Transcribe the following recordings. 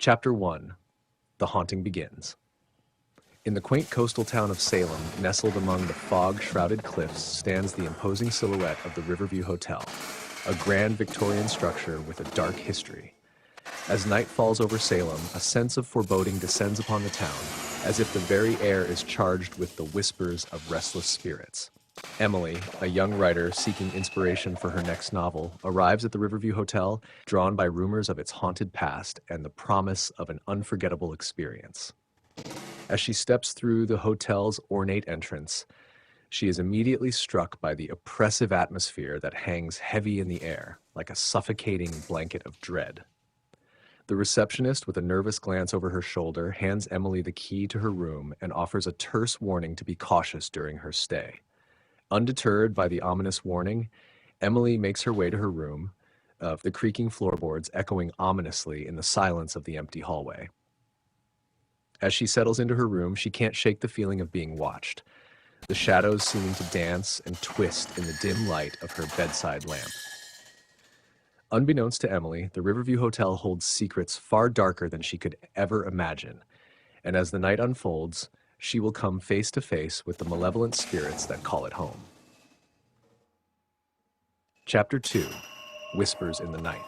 Chapter 1. The Haunting Begins. In the quaint coastal town of Salem, nestled among the fog-shrouded cliffs, stands the imposing silhouette of the Riverview Hotel, a grand Victorian structure with a dark history. As night falls over Salem, a sense of foreboding descends upon the town, as if the very air is charged with the whispers of restless spirits. Emily, a young writer seeking inspiration for her next novel, arrives at the Riverview Hotel, drawn by rumors of its haunted past and the promise of an unforgettable experience. As she steps through the hotel's ornate entrance, she is immediately struck by the oppressive atmosphere that hangs heavy in the air, like a suffocating blanket of dread. The receptionist, with a nervous glance over her shoulder, hands Emily the key to her room and offers a terse warning to be cautious during her stay. Undeterred by the ominous warning, Emily makes her way to her room, the creaking floorboards echoing ominously in the silence of the empty hallway. As she settles into her room, she can't shake the feeling of being watched, the shadows seeming to dance and twist in the dim light of her bedside lamp. Unbeknownst to Emily, the Riverview Hotel holds secrets far darker than she could ever imagine, and as the night unfolds, she will come face to face with the malevolent spirits that call it home. Chapter 2. Whispers in the Night.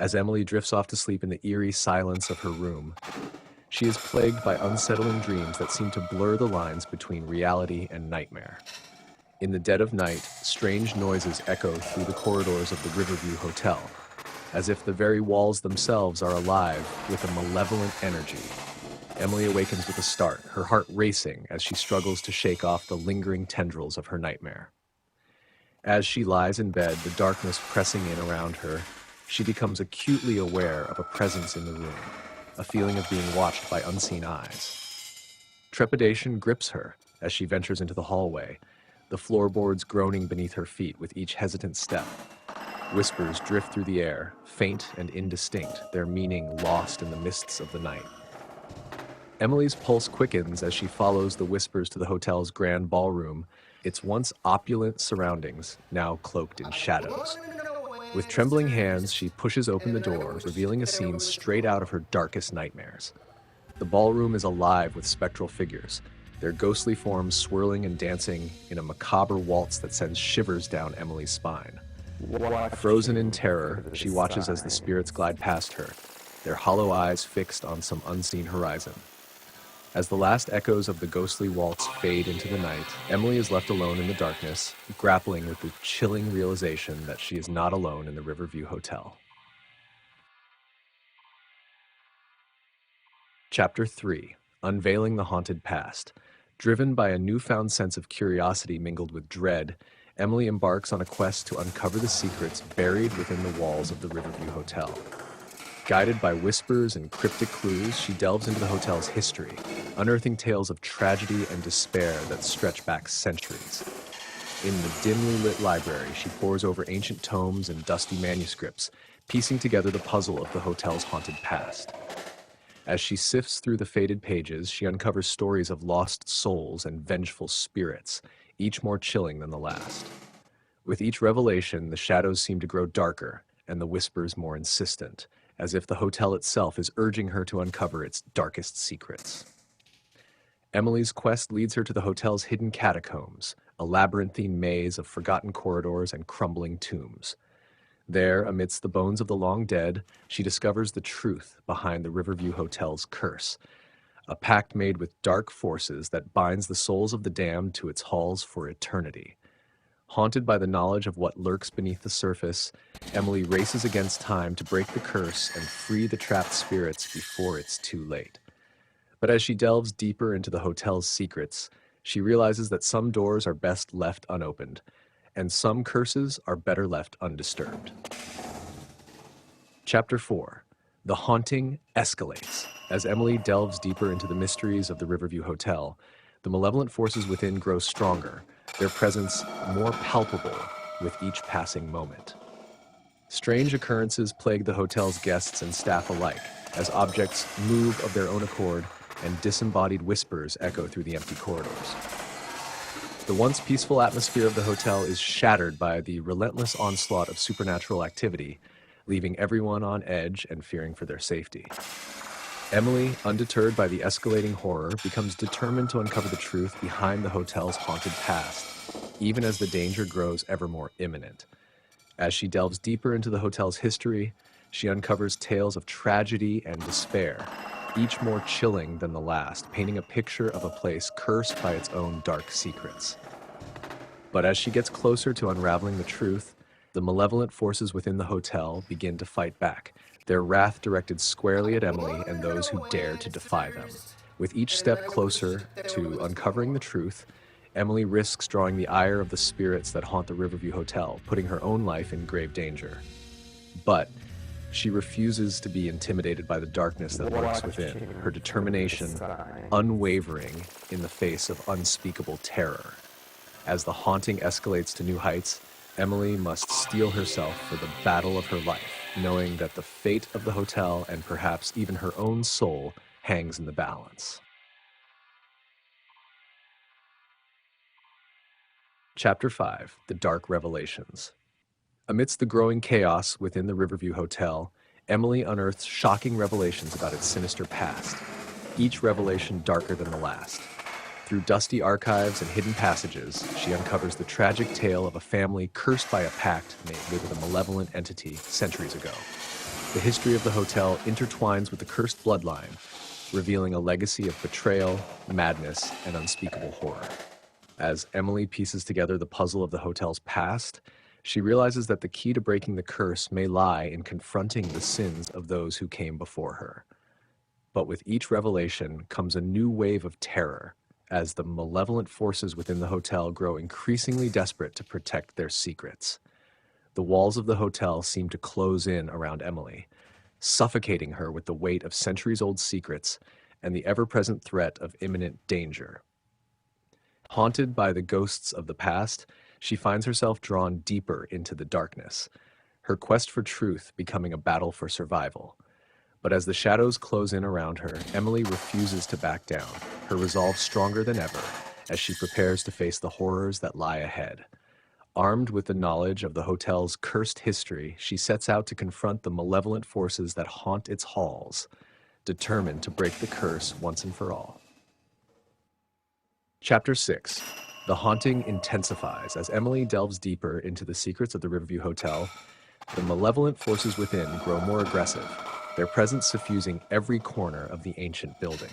As Emily drifts off to sleep in the eerie silence of her room, she is plagued by unsettling dreams that seem to blur the lines between reality and nightmare. In the dead of night, strange noises echo through the corridors of the Riverview Hotel, as if the very walls themselves are alive with a malevolent energy. Emily awakens with a start, her heart racing as she struggles to shake off the lingering tendrils of her nightmare. As she lies in bed, the darkness pressing in around her, she becomes acutely aware of a presence in the room, a feeling of being watched by unseen eyes. Trepidation grips her as she ventures into the hallway, the floorboards groaning beneath her feet with each hesitant step. Whispers drift through the air, faint and indistinct, their meaning lost in the mists of the night. Emily's pulse quickens as she follows the whispers to the hotel's grand ballroom, its once opulent surroundings now cloaked in shadows. With trembling hands, she pushes open the door, revealing a scene straight out of her darkest nightmares. The ballroom is alive with spectral figures, their ghostly forms swirling and dancing in a macabre waltz that sends shivers down Emily's spine. Frozen in terror, she watches as the spirits glide past her, their hollow eyes fixed on some unseen horizon. As the last echoes of the ghostly waltz fade into the night, Emily is left alone in the darkness, grappling with the chilling realization that she is not alone in the Riverview Hotel. Chapter 3. Unveiling the Haunted Past. Driven by a newfound sense of curiosity mingled with dread, Emily embarks on a quest to uncover the secrets buried within the walls of the Riverview Hotel. Guided by whispers and cryptic clues, she delves into the hotel's history, unearthing tales of tragedy and despair that stretch back centuries. In the dimly lit library, she pores over ancient tomes and dusty manuscripts, piecing together the puzzle of the hotel's haunted past. As she sifts through the faded pages, she uncovers stories of lost souls and vengeful spirits, each more chilling than the last. With each revelation, the shadows seem to grow darker and the whispers more insistent, as if the hotel itself is urging her to uncover its darkest secrets. Emily's quest leads her to the hotel's hidden catacombs, a labyrinthine maze of forgotten corridors and crumbling tombs. There, amidst the bones of the long dead, she discovers the truth behind the Riverview Hotel's curse, a pact made with dark forces that binds the souls of the damned to its halls for eternity. Haunted by the knowledge of what lurks beneath the surface, Emily races against time to break the curse and free the trapped spirits before it's too late. But as she delves deeper into the hotel's secrets, she realizes that some doors are best left unopened, and some curses are better left undisturbed. Chapter 4. The haunting escalates. As Emily delves deeper into the mysteries of the Riverview Hotel, the malevolent forces within grow stronger, their presence more palpable with each passing moment. Strange occurrences plague the hotel's guests and staff alike, as objects move of their own accord and disembodied whispers echo through the empty corridors. The once peaceful atmosphere of the hotel is shattered by the relentless onslaught of supernatural activity, leaving everyone on edge and fearing for their safety. Emily, undeterred by the escalating horror, becomes determined to uncover the truth behind the hotel's haunted past, even as the danger grows ever more imminent. As she delves deeper into the hotel's history, she uncovers tales of tragedy and despair, each more chilling than the last, painting a picture of a place cursed by its own dark secrets. But as she gets closer to unraveling the truth, the malevolent forces within the hotel begin to fight back, their wrath directed squarely at Emily and those who dare to defy them. With each step closer to uncovering the truth, Emily risks drawing the ire of the spirits that haunt the Riverview Hotel, putting her own life in grave danger. But she refuses to be intimidated by the darkness that lurks within, her determination unwavering in the face of unspeakable terror. As the haunting escalates to new heights, Emily must steel herself for the battle of her life, knowing that the fate of the hotel and perhaps even her own soul hangs in the balance. Chapter 5: The Dark Revelations. Amidst the growing chaos within the Riverview Hotel, Emily unearths shocking revelations about its sinister past, each revelation darker than the last. Through dusty archives and hidden passages, she uncovers the tragic tale of a family cursed by a pact made with a malevolent entity centuries ago. The history of the hotel intertwines with the cursed bloodline, revealing a legacy of betrayal, madness, and unspeakable horror. As Emily pieces together the puzzle of the hotel's past, she realizes that the key to breaking the curse may lie in confronting the sins of those who came before her. But with each revelation comes a new wave of terror, as the malevolent forces within the hotel grow increasingly desperate to protect their secrets. The walls of the hotel seem to close in around Emily, suffocating her with the weight of centuries-old secrets and the ever-present threat of imminent danger. Haunted by the ghosts of the past, she finds herself drawn deeper into the darkness, her quest for truth becoming a battle for survival. But as the shadows close in around her, Emily refuses to back down, her resolve stronger than ever, as she prepares to face the horrors that lie ahead. Armed with the knowledge of the hotel's cursed history, she sets out to confront the malevolent forces that haunt its halls, determined to break the curse once and for all. Chapter 6. The haunting intensifies. As Emily delves deeper into the secrets of the Riverview Hotel, the malevolent forces within grow more aggressive, their presence suffusing every corner of the ancient building.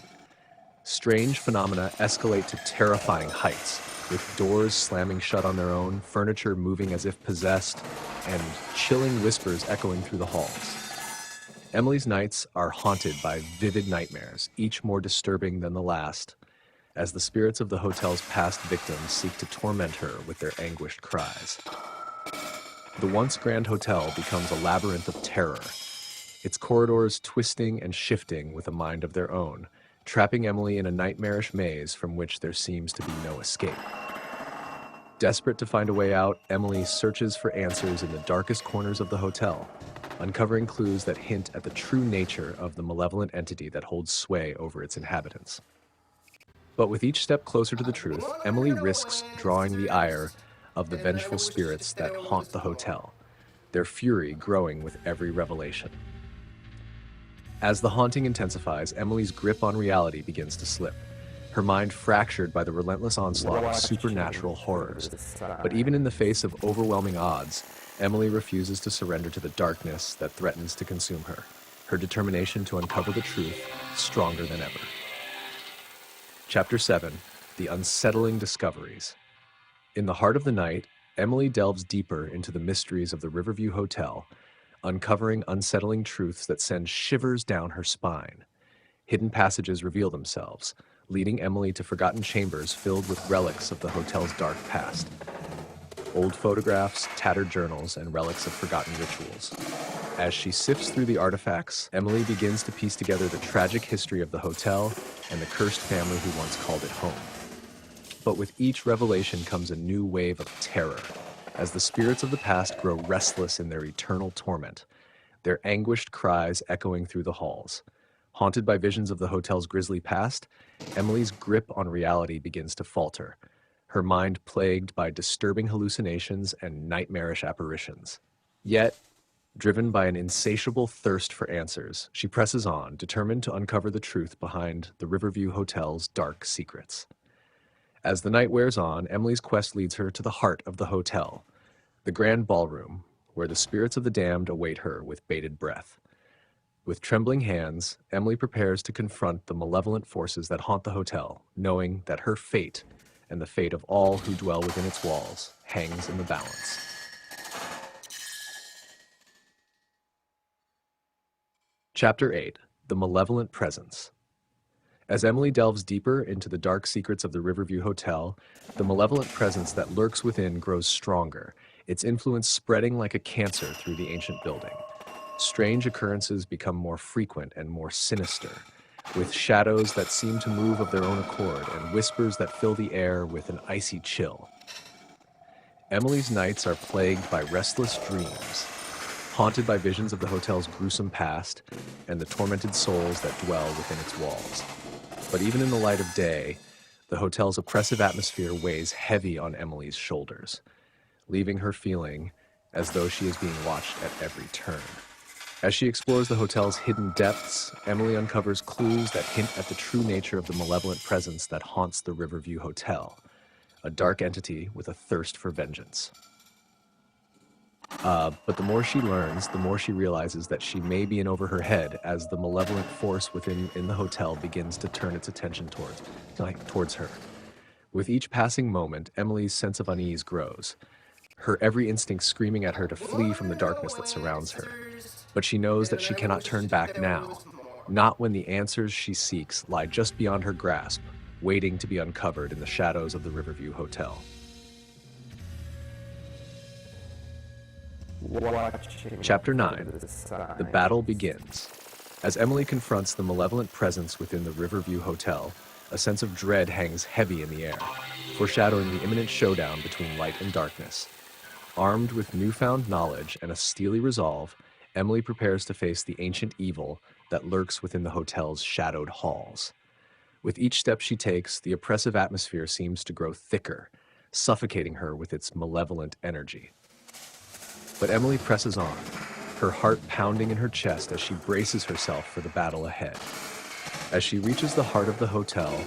Strange phenomena escalate to terrifying heights, with doors slamming shut on their own, furniture moving as if possessed, and chilling whispers echoing through the halls. Emily's nights are haunted by vivid nightmares, each more disturbing than the last, as the spirits of the hotel's past victims seek to torment her with their anguished cries. The once grand hotel becomes a labyrinth of terror, its corridors twisting and shifting with a mind of their own, trapping Emily in a nightmarish maze from which there seems to be no escape. Desperate to find a way out, Emily searches for answers in the darkest corners of the hotel, uncovering clues that hint at the true nature of the malevolent entity that holds sway over its inhabitants. But with each step closer to the truth, Emily risks drawing the ire of the vengeful spirits that haunt the hotel, their fury growing with every revelation. As the haunting intensifies, Emily's grip on reality begins to slip, her mind fractured by the relentless onslaught of supernatural horrors. But even in the face of overwhelming odds, Emily refuses to surrender to the darkness that threatens to consume her determination to uncover the truth stronger than ever. Chapter 7. The Unsettling Discoveries. In the heart of the night, Emily delves deeper into the mysteries of the Riverview Hotel, uncovering unsettling truths that send shivers down her spine. Hidden passages reveal themselves, leading Emily to forgotten chambers filled with relics of the hotel's dark past. Old photographs, tattered journals, and relics of forgotten rituals. As she sifts through the artifacts, Emily begins to piece together the tragic history of the hotel and the cursed family who once called it home. But with each revelation comes a new wave of terror, as the spirits of the past grow restless in their eternal torment, their anguished cries echoing through the halls. Haunted by visions of the hotel's grisly past, Emily's grip on reality begins to falter, her mind plagued by disturbing hallucinations and nightmarish apparitions. Yet, Driven by an insatiable thirst for answers, she presses on, determined to uncover the truth behind the Riverview Hotel's dark secrets. As the night wears on, Emily's quest leads her to the heart of the hotel, the grand ballroom, where the spirits of the damned await her with bated breath. With trembling hands, Emily prepares to confront the malevolent forces that haunt the hotel, knowing that her fate, and the fate of all who dwell within its walls, hangs in the balance. Chapter 8: The Malevolent Presence. As Emily delves deeper into the dark secrets of the Riverview Hotel, the malevolent presence that lurks within grows stronger, its influence spreading like a cancer through the ancient building. Strange occurrences become more frequent and more sinister, with shadows that seem to move of their own accord and whispers that fill the air with an icy chill. Emily's nights are plagued by restless dreams, haunted by visions of the hotel's gruesome past and the tormented souls that dwell within its walls. But even in the light of day, the hotel's oppressive atmosphere weighs heavy on Emily's shoulders, leaving her feeling as though she is being watched at every turn. As she explores the hotel's hidden depths, Emily uncovers clues that hint at the true nature of the malevolent presence that haunts the Riverview Hotel, a dark entity with a thirst for vengeance. But the more she learns, the more she realizes that she may be in over her head as the malevolent force within the hotel begins to turn its attention towards her. With each passing moment, Emily's sense of unease grows, her every instinct screaming at her to flee from the darkness that surrounds her. But she knows that she cannot turn back now, not when the answers she seeks lie just beyond her grasp, waiting to be uncovered in the shadows of the Riverview Hotel. Chapter 9: The Battle Begins. As Emily confronts the malevolent presence within the Riverview Hotel, a sense of dread hangs heavy in the air, foreshadowing the imminent showdown between light and darkness. Armed with newfound knowledge and a steely resolve, Emily prepares to face the ancient evil that lurks within the hotel's shadowed halls. With each step she takes, the oppressive atmosphere seems to grow thicker, suffocating her with its malevolent energy. But Emily presses on, her heart pounding in her chest as she braces herself for the battle ahead. As she reaches the heart of the hotel,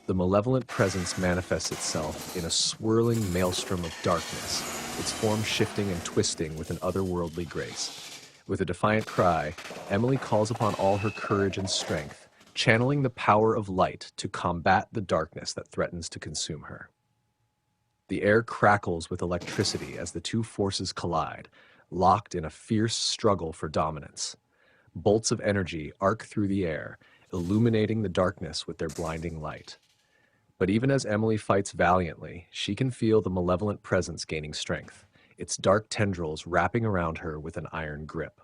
the malevolent presence manifests itself in a swirling maelstrom of darkness, its form shifting and twisting with an otherworldly grace. With a defiant cry, Emily calls upon all her courage and strength, channeling the power of light to combat the darkness that threatens to consume her. The air crackles with electricity as the two forces collide, locked in a fierce struggle for dominance. Bolts of energy arc through the air, illuminating the darkness with their blinding light. But even as Emily fights valiantly, she can feel the malevolent presence gaining strength, its dark tendrils wrapping around her with an iron grip.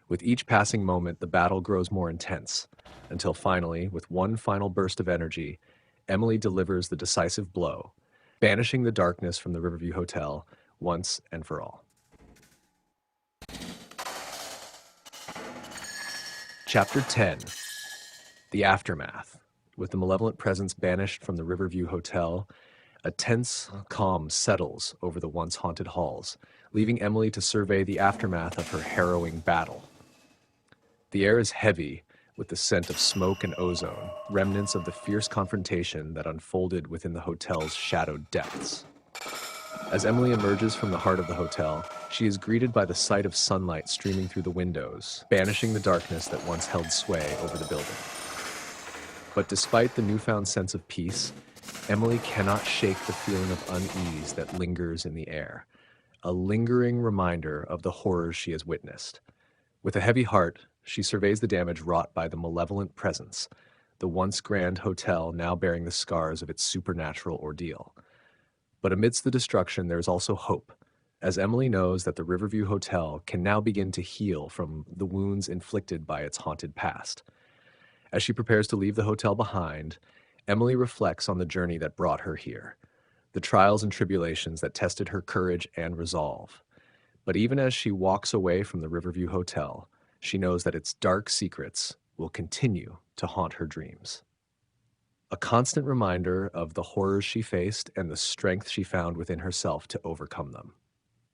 With each passing moment, the battle grows more intense, until finally, with one final burst of energy, Emily delivers the decisive blow, banishing the darkness from the Riverview Hotel once and for all. Chapter 10: The Aftermath. With the malevolent presence banished from the Riverview Hotel, a tense calm settles over the once haunted halls, leaving Emily to survey the aftermath of her harrowing battle. The air is heavy with the scent of smoke and ozone, remnants of the fierce confrontation that unfolded within the hotel's shadowed depths. As Emily emerges from the heart of the hotel, she is greeted by the sight of sunlight streaming through the windows, banishing the darkness that once held sway over the building. But despite the newfound sense of peace, Emily cannot shake the feeling of unease that lingers in the air, a lingering reminder of the horrors she has witnessed. With a heavy heart, she surveys the damage wrought by the malevolent presence, the once grand hotel now bearing the scars of its supernatural ordeal. But amidst the destruction, there is also hope, as Emily knows that the Riverview Hotel can now begin to heal from the wounds inflicted by its haunted past. As she prepares to leave the hotel behind, Emily reflects on the journey that brought her here, the trials and tribulations that tested her courage and resolve. But even as she walks away from the Riverview Hotel, she knows that its dark secrets will continue to haunt her dreams. A constant reminder of the horrors she faced and the strength she found within herself to overcome them.